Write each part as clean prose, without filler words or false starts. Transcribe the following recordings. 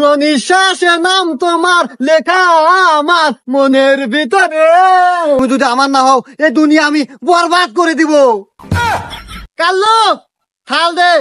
পুরো নিঃশ্বাসে নাম তোমার লেখা আমার মনের ভিতরে। তুমি যদি আমার না হও এই দুনিয়া আমি বরবাদ করে দিব। কাল্লু থাল দে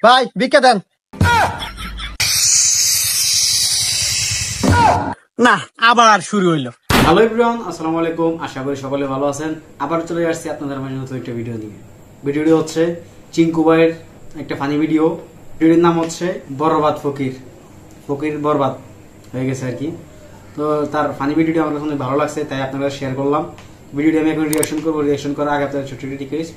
ভাই, ভিক্ষা দেন। না আবার শুরু হইলো। হ্যালো এভরিওয়ান, আসসালামু আলাইকুম। আশা করি সকলে ভালো আছেন। আবার চলে আসছি আপনাদের মাঝে নতুন একটা ভিডিও নিয়ে। ভিডিওটি হচ্ছে চিঙ্কু ভাইয়ের একটা ফানি ভিডিও। ভিডিওর নাম হচ্ছে বরবাদ ফকির। ফকির বরবাদ হয়ে গেছে আর কি। তো তার ফানি ভিডিওটি আমার কাছে ভালো লাগছে, তাই আপনারা শেয়ার করলাম। ভিডিওটি আমি এখন রিঅ্যাকশন করবো। রিঅ্যাকশন করার আগে আপনাদের ছোট্ট রিকোয়েস্ট,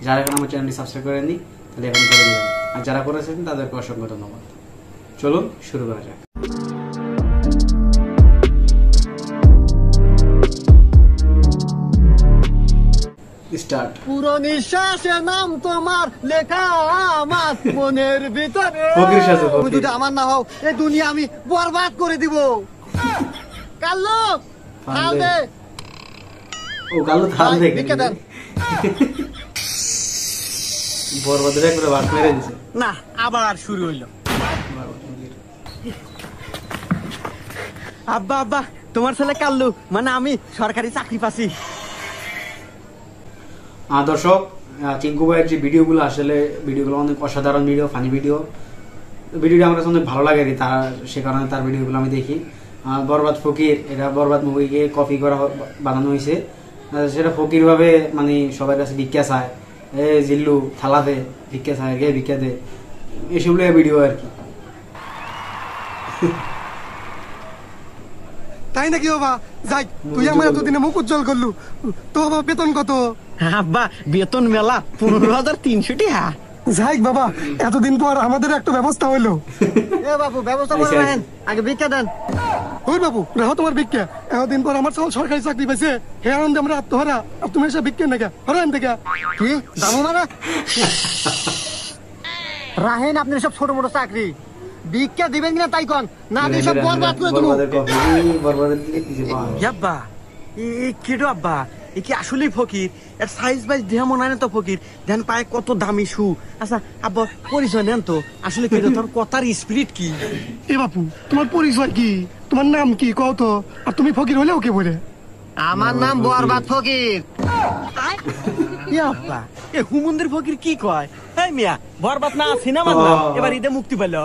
যারা এখন আমার চ্যানেলটি সাবস্ক্রাইব করেননি তাহলে এখন করে দিবেন, আর যারা করেছেন তাদেরকে অসংখ্য ধন্যবাদ। চলুন শুরু করা যাক। স্টার্ট। পুরো নিঃশ্বাসে নাম তোমার লেখা আমার মনের ভিতরে। তুমি যদি আমার না হও এই দুনিয়া আমি বরবাদ করে দিব। কাল্লু থাল দে। ও কাল্লু থাল দে। ভিক্ষা দেন। বরবাদের একবারে বাস মেরে দিছে। না আবার শুরু হইলো। আব্বা আব্বা, তোমার ছেলে কাল্লু মানে আমি সরকারি চাকরি পাচ্ছি। দর্শক, চিঙ্কু ভাইয়ের যে ভিডিওগুলো আসলে ভিডিওগুলো অনেক অসাধারণ ভিডিও, ফানি ভিডিও। ভিডিওটি আমার কাছে অনেক ভালো লাগে তার, সে কারণে তার ভিডিওগুলো আমি দেখি। বরবাদ ফকির, এটা বরবাদ মুভিকে কপি করা বানানো হয়েছে। সেটা ফকির ভাবে মানে সবার কাছে ভিক্ষা চায়, এ জিল্লু থালা দে, ভিক্ষা চায়, গে ভিক্ষা দে, এসব ভিডিও আর কি। তাই নাকি বাবা? যাই, তুই আমার এতদিনে মুখ উজ্জ্বল করলু। তো বাবা বেতন কত? আব্বা বেতন মেলা 15,300 টাকা। যাই বাবা, এতদিন পর আমাদের একটা ব্যবস্থা হইলো। এ বাবু ব্যবস্থা করে রাখেন, আগে ভিক্ষা দেন। ওই বাবু রাহো তোমার ভিক্ষা। এতদিন পর আমার সব সরকারি চাকরি পাইছে, হে আনন্দে আমরা আত্মহারা। আর তুমি এসে ভিক্ষা নাকি হরান থেকে কি যাবো মানে? রাহেন আপনি সব ছোট মোটো চাকরি, ভিক্ষা দিবেন কিনা তাই কন, না দিয়ে সব বরবাদ করে দেবো। আব্বা এই কেডো আব্বা, এ কি আসলেই ফকির? এর সাইজ বাইজ দেহ মনে হয় না তো ফকির। দেন পায়ে কত দামি শু। আচ্ছা আব্বা পরিচয় নেন তো, আসলে কেডো তোর কথার স্পিরিট কি? এ বাপু তোমার পরিচয় কি? তোমার নাম কি কও তো? আর তুমি ফকির হলেও কে বলে? আমার নাম বরবাদ ফকির। আব্বা এ হুমন্দির ফকির কি কয়? হ্যাঁ মিয়া, বরবাদ না সিনেমার নাম, এবার ঈদে মুক্তি পেল।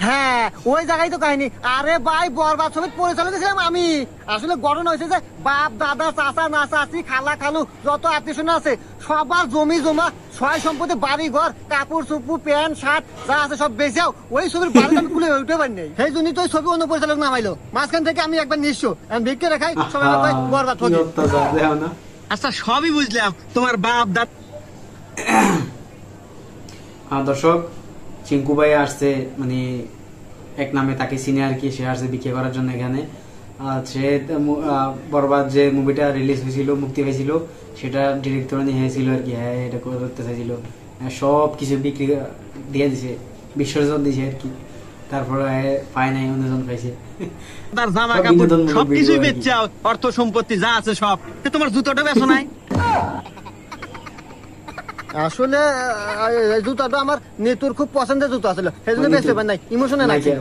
হ্যাঁ ওই জায়গায় তো কাহিনী। আরে ভাই বরবাদ ছবি পরিচালক ছিলাম আমি। আসলে ঘটনা হয়েছে যে বাপ দাদা চাচা না চাচি খালা খালু যত আত্মীয় আছে সবার জমি জমা সয় সম্পত্তি বাড়ি ঘর কাপড় চুপু প্যান্ট শার্ট যা আছে সব বেচাও ওই ছবির বাড়িতে আমি খুলে উঠতে পারি নাই। সেই জন্যই তো ওই ছবি অন্য পরিচালক নামাইলো। মাঝখান থেকে আমি একবার নিঃস্ব ভিক্ষে রেখাই সবাই বরবাদ ফকির। আচ্ছা সবই বুঝলাম, তোমার বাপ দাদা। দর্শক, চিঙ্কু ভাই আসছে মানে এক নামে তাকে চিনে আর কি। সে আসছে বিক্রি করার জন্য এখানে। সে বরবাদ যে মুভিটা রিলিজ হয়েছিল, মুক্তি হয়েছিল, সেটা ডিরেক্টর নিয়ে হয়েছিল আর কি। হ্যাঁ এটা করতে চাইছিল, সব কিছু বিক্রি দিয়ে দিছে, বিসর্জন দিছে আর কি। তারপরে পায় নাই, অন্যজন পাইছে। তার জামা কাপড় সবকিছুই বেচছে, অর্থ সম্পত্তি যা আছে সব। তোমার জুতোটা বেচো নাই? আসলে জুতাটা আমার নেতুর খুব পছন্দের জুতো আসলে, সেই জন্য বেচতে পারি নাই, ইমোশনে লাগছে।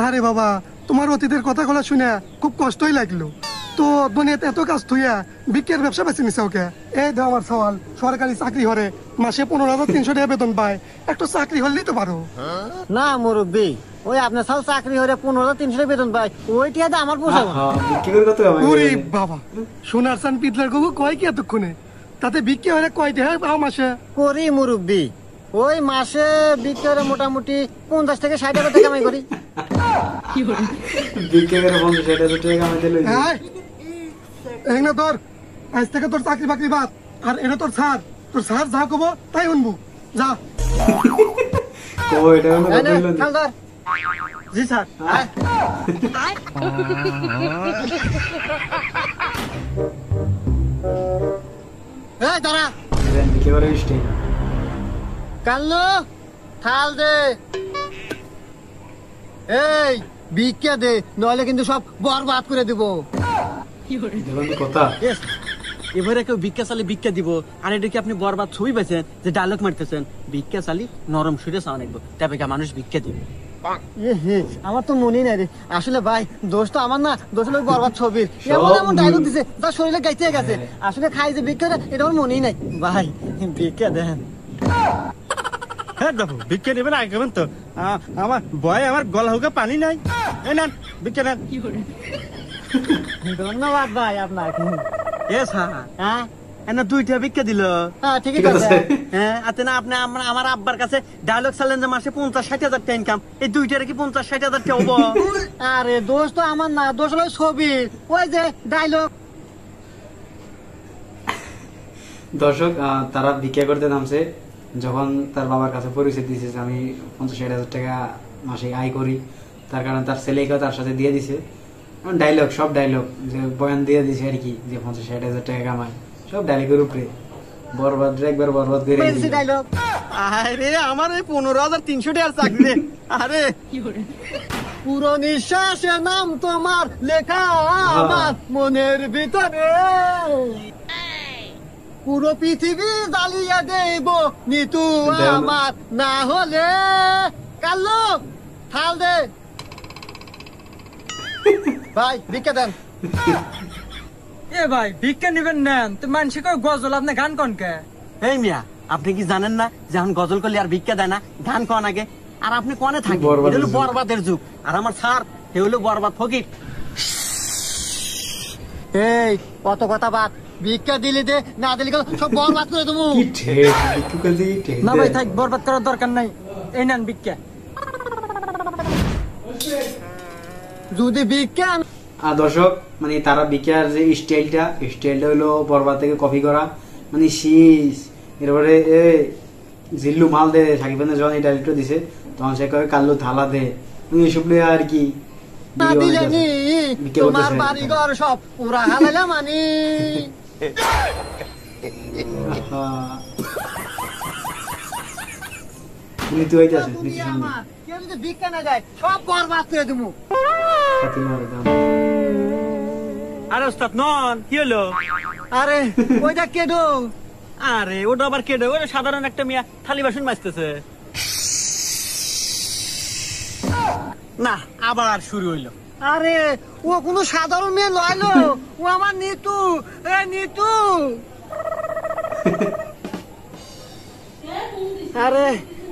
আরে বাবা, তোমার অতীতের কথাগুলো শুনে খুব কষ্টই লাগলো। তো দুনিয়াতে এত কাজ থুইয়া বিক্রির ব্যবসা বেছে নিছে ওকে। এই দাও আমার সওয়াল, সরকারি চাকরি হরে মাসে 15,300 টাকা বেতন পায়, একটা চাকরি হলেই তো পারো। না মুরব্বী, ওই আপনার সব চাকরি হলে 15,300 বেতন পায়, ওইটা আমার পোষাবো। ওরে বাবা, সোনার চান পিতলার গগু কয় কি এতক্ষণে? তাতে বিক্রি হলে কয়টা হয় পাও মাসে? করি মুরব্বী, ওই মাসে বিক্রি হলে মোটামুটি 50 থেকে 60 টাকা কামাই করি। তোর আজ থেকে তোর চাকরি বাকরি বাদ, আর এটা তোর স্যার, তোর স্যার যা কব তাই শুনবো। যা। জি স্যার। দাঁড়া কাল্লু থাল দে। এই ভিক্ষা দে, নইলে কিন্তু সব বরবাদ করে দিব। কথা এবারে কেউ ভিক্ষা চালি ভিক্ষা দিব, আর এটা কি আপনি বরবাদ ছবি পেয়েছেন যে ডায়লগ মারতেছেন? ভিক্ষা চালি নরম সুরে চাওয়া লাগবে, তবে মানুষ ভিক্ষা দিবে। আমার তো মনেই নাই রে আসলে ভাই দোষ তো আমার না, দোষ হলো ওই বরবাদ ছবির। এমন এমন ডায়লগ দিছে তার শরীরে গাইতে গেছে। আসলে খাই যে ভিক্ষা এটা আমার মনেই নাই। ভাই ভিক্ষা দেন। হ্যাঁ দেখো ভিক্ষা নেবেন আগে করবেন তো। আমার ভয় আমার গলা হুকে পানি নাই। এই নেন ভিক্ষা নেন। ধন্যবাদ ভাই আপনাকে। এ স্যার হ্যাঁ এনা 2টা ভিক্ষা দিল। হ্যাঁ ঠিকই ঠিক আছে। আছে। হ্যাঁ আতে না আপনি আমার আব্বার কাছে ডায়লগ চালেন যে মাসে 50-60 হাজার টাকা ইনকাম, এই 2টার কি 50-60 হাজার টাকা হবো? আরে দোষ তো আমার না, দোষ হলো ছবির। ওই যে ডায়লগ। দর্শক তারা ভিক্ষা করতে নামছে যখন তার বাবার কাছে পরিচয় দিয়েছে যে আমি 50-60 হাজার টাকা মাসে আয় করি, তার কারণে তার ছেলেকেও তার সাথে দিয়ে দিছে। ডায়লগ সব ডায়লগ যে বয়ান দিয়ে দিছে আর কি, যে 50-60 হাজার টাকা কামায়, সব ডায়লগের উপরে। বরবাদ একবার বরবাদ করে দিল। ডায়লগ। আরে আমার এই 15,300 টাকার চাকরি রে। আরে পুরো নিঃশ্বাসে নাম তোমার লেখা আমার মনের ভিতরে, পুরো পৃথিবী জ্বালিয়ে দেব নিতু আমার না হলে। কাল্লু থাল দে ভাই, ভিক্ষা দেন। এ ভাই ভিক্ষা নিবেন নেন তো মানুষ কয় গজল আপনি গান কন কে? এই মিয়া আপনি কি জানেন না যে এখন গজল করলে আর ভিক্ষা দেয় না, গান কন আগে। আর আপনি কনে থাকেন, বরবাদের এটা হলো যুগ। বরবাদের যুগ। আর আমার স্যার সে হলো বরবাদ ফকির। এই কত কথা বাদ, ভিক্ষা দিলি দে, না দিলি সব বরবাদ করে দেবো। কি ঠেক একটু কাজে ঠেক না ভাই থাক, বরবাদ করার দরকার নাই। এই নেন ভিক্ষা। যদি ভিক্ষা দর্শক মানে তারা ভিক্ষার যে স্টাইলটা হলো বরবাদ থেকে কপি করা, মানে শীষ। এরপরে জিল্লু মাল দে সাকিব খানের যখন এই ডাইরেক্টর দিছে তখন সে কয় কাল্লু থালা দে, এসব নিয়ে আর কি না video দিলে বানাইতেছে। নি ভিক্ষা তোমার করতেছে। বাড়ি ঘর সব পুরা হালাইলাম মানি। নীতি হইতেছে তুমি নীতি সামনে। আমার কেউ যদি ভিক্ষা না যায় সব বরবাদ করে দেবো। ফাতিমার দাম। আরে ওস্তাদ নন কি হলো? আরে ওইটা কেডো? আরে ওটা আবার কেডে? ওটা সাধারণ একটা মিয়া থালি বাসন মাজতেছে। না আবার শুরু হইলো। আরে ও কোনো সাধারণ মেয়ে লয়লো, ও আমার নিতু। এ নিতু। আরে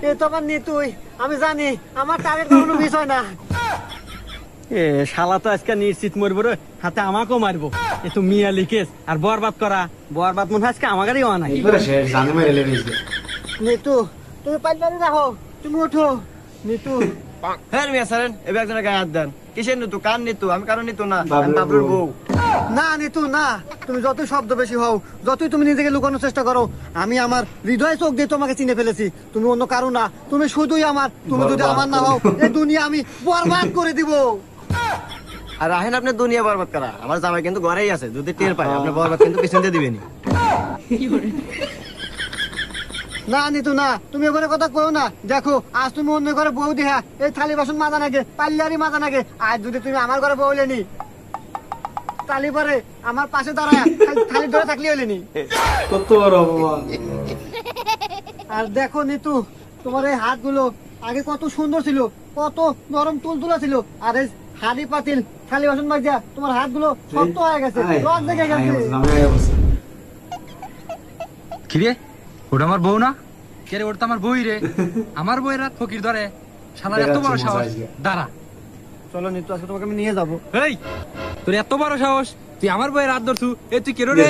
এ তো আমার নিতুই, আমি জানি আমার টার্গেট কোনো বিষয় না। এ শালা তো আজকে নিশ্চিত মরবো রে, হাতে আমাকেও মারবো। এ তো মিয়া লিখেস আর বরবাদ করা, বরবাদ মনে হয় আজকে আমাদেরই হওয়া নাই। এইবারে শেষ জানে মেরে লেগেছে। নিতু তুমি পাল্লারে রাখো, তুমি ওঠো। নিতু হ্যাঁ মিয়া সারেন এবার একজনের গায়ে হাত দেন। কিসের নিতু? কার নিতু? আমি কারণ নিতু না, বাবলুর আমি বাবলুর বউ। না নিতু না, তুমি যতই শব্দ বেশি হও, যতই তুমি নিজেকে লুকানোর চেষ্টা করো, আমি আমার হৃদয় চোখ দিয়ে তোমাকে চিনে ফেলেছি। তুমি অন্য কারো না, তুমি শুধুই আমার। তুমি যদি আমার না হও এই দুনিয়া আমি বরবাদ করে দিব। আর রাহেন আপনি দুনিয়া বরবাদ করা, আমার জামাই কিন্তু ঘরেই আছে, যদি টের পায় আপনি বরবাদ কিন্তু পিছন দিয়ে দিবেনি। না নিতু না, তুমি এবারে কথা কও না। দেখো আজ তুমি অন্য ঘরে বউ দেখা এই থালি বাসন মাজা নাগে, পাল্লারি মাজা নাগে। আজ যদি তুমি আমার ঘরে বউ লেনি তালি পরে আমার পাশে দাঁড়ায় থালি ধরে থাকলে হইলেনি। কত বড় অপমান। আর দেখো নিতু, তোমার এই হাতগুলো আগে কত সুন্দর ছিল, কত নরম তুলতুলা ছিল। আর এই হাড়ি পাতিল থালি বাসন মাজা তোমার হাতগুলো শক্ত হয়ে গেছে, রক দেখে গেছে। কিরে ওটা আমার বউ না? কে রে? ওটা তো আমার বই রে। আমার বইয়ের রাত ফকির ধরে, শালার এত বড় সাহস। দাঁড়া, চলো নিতু আজকে তোমাকে আমি নিয়ে যাবো। এই তোর এত বড় সাহস, তুই আমার বইয়ের রাত ধরছু? এ তুই কেরো রে?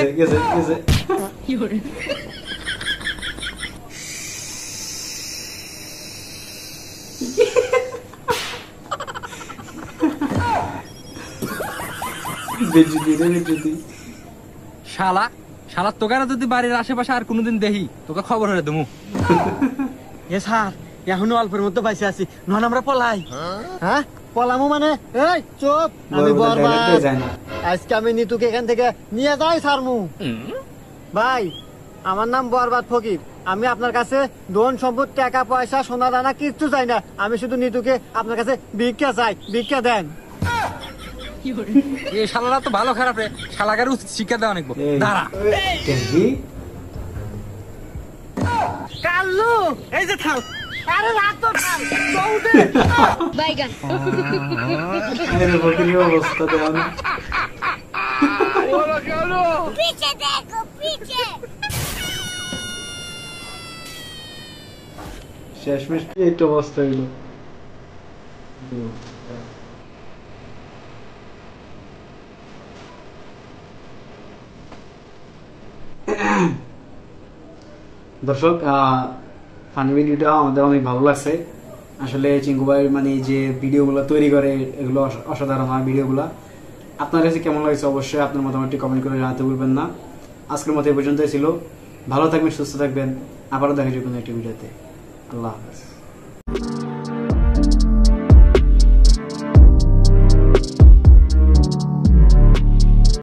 শালা শালা তোকে না যদি বাড়ির আশেপাশে আর কোনোদিন দেখি তোকে খবর হয়ে দেবো। এ স্যার এখনো অল্পের মধ্যে বাইসে আছি, নন আমরা পলাই। হ্যাঁ পলামু মানে? এই চুপ, আমি বরবাদ। আজকে আমি নিতুকে এখান থেকে নিয়ে যাই ছাড়মু। ভাই আমার নাম বরবাদ ফকির, আমি আপনার কাছে ধন সম্পদ টাকা পয়সা সোনা দানা কিচ্ছু চাই না। আমি শুধু নিতুকে আপনার কাছে ভিক্ষা চাই, ভিক্ষা দেন। এই শালারা তো ভালো খারাপ রে, শালাকার উচিত শিক্ষা দেওয়া অনেক। দাঁড়া, কাল্লু এই যে থাল আরে রাত তো ঠাল দৌড়ে বাইগান আরে ফকিরের অবস্থা দেখো না। पीछे देखो पीछे শেষমেশ কি একটা অবস্থা হইলো। দর্শক ফানি ভিডিওটা আমাদের অনেক ভালো লাগছে। আসলে চিঙ্কু ভাই মানে যে ভিডিওগুলো তৈরি করে এগুলো অসাধারণ হয় ভিডিওগুলো। আপনার কাছে কেমন লাগছে অবশ্যই আপনার মতামতটি কমেন্ট করে জানাতে ভুলবেন না। আজকের মতো এই পর্যন্তই ছিল। ভালো থাকবেন, সুস্থ থাকবেন, আবারও দেখা যাবে কোনো একটি ভিডিওতে। আল্লাহ হাফেজ।